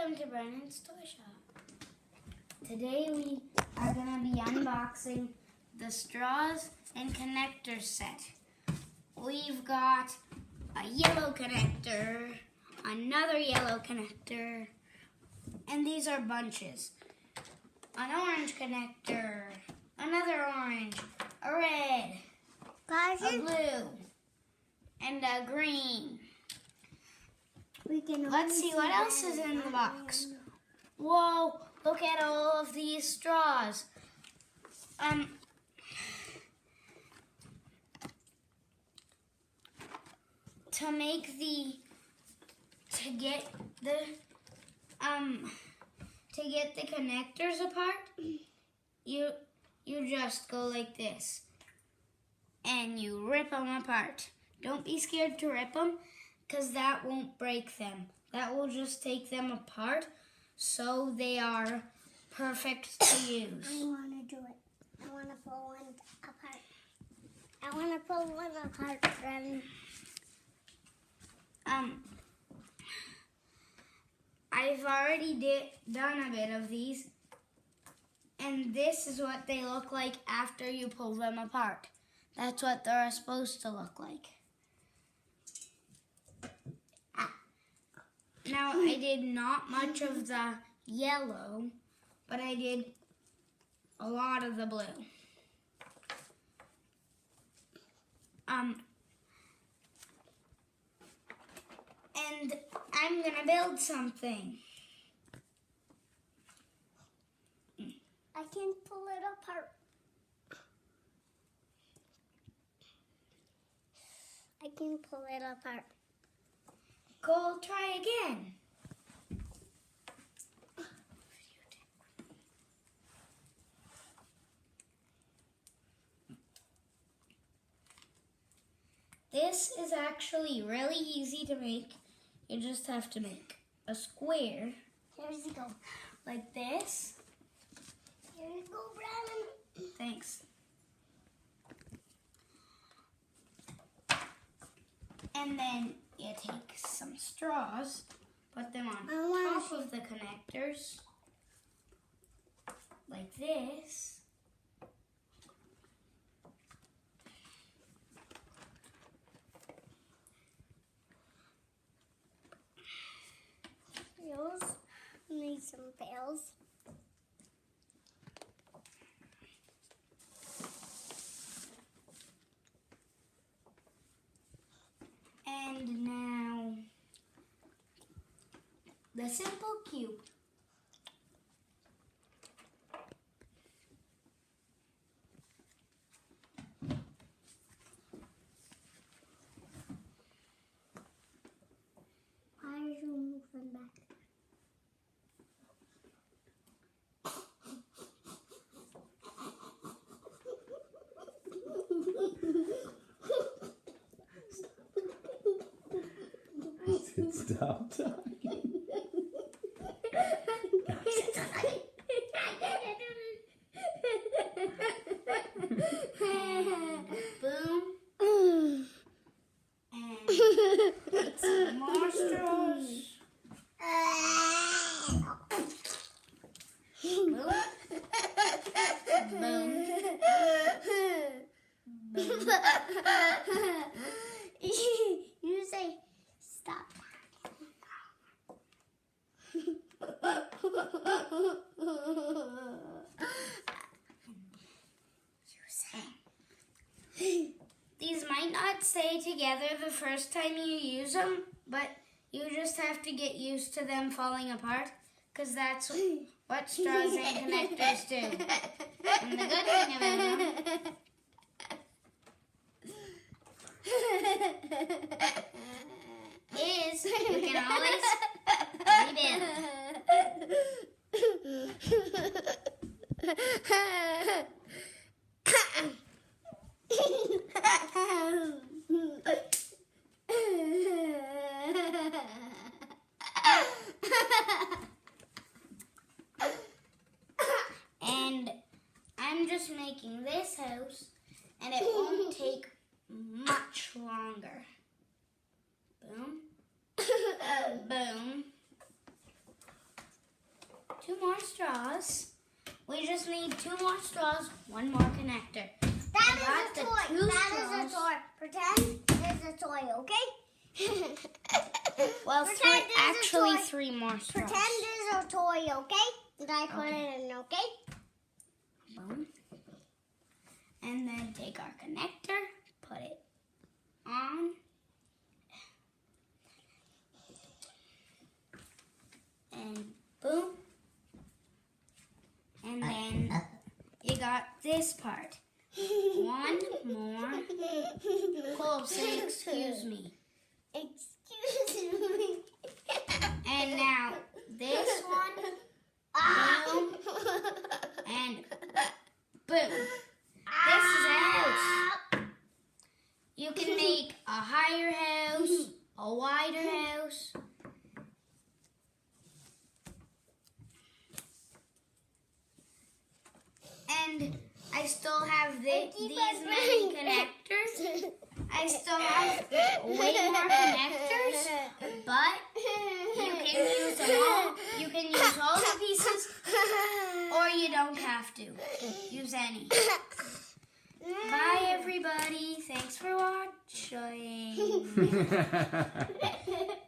Welcome to Brennan's Toy Shop. Today we are going to be unboxing the straws and connectors set. We've got a yellow connector, another yellow connector, and these are bunches. An orange connector, another orange, a red, a blue, and a green. Let's see what else is in the box. Whoa, look at all of these straws. To get the connectors apart, you just go like this and you rip them apart. Don't be scared to rip them, because that won't break them. That will just take them apart so they are perfect to use. I want to do it. I want to pull one apart. I want to pull one apart, Brennan. I've already done a bit of these, and this is what they look like after you pull them apart. That's what they're supposed to look like. Now, I did not much of the yellow, but I did a lot of the blue. And I'm gonna build something. I can pull it apart. I can pull it apart. Go try again. This is actually really easy to make. You just have to make a square. Here you go. Like this. Here you go, Brennan. Thanks. And then you take some straws, put them on top of the connectors, like this. Need some pails. And now the simple cube. Why are you moving back? Stop talking. Boom. And get some more straws. Boom. Boom. Boom. You say stop. These might not stay together the first time you use them, but you just have to get used to them falling apart, because that's what straws and connectors do. And the good thing about them is you can always rebuild. And I'm just making this house, and it won't take much longer. Boom. Boom. 2 more straws. We just need 2 more straws, 1 more connector. That is a toy. That is a toy. Pretend it's a toy, okay? Well, Pretend it's a toy. 3 more straws. Pretend it's a toy, okay? Did I put it in, okay? Boom. And then take our connector, put it on. And boom. And then you got this part. 1 more. Cole, say excuse me. Excuse me. And now this one. Boom. And boom. This is a house. You can make a higher house, a wider house. And I still have these many connectors. I still have way more connectors, but you can use them all. You can use all the pieces, or you don't have to use any. Bye, everybody. Thanks for watching.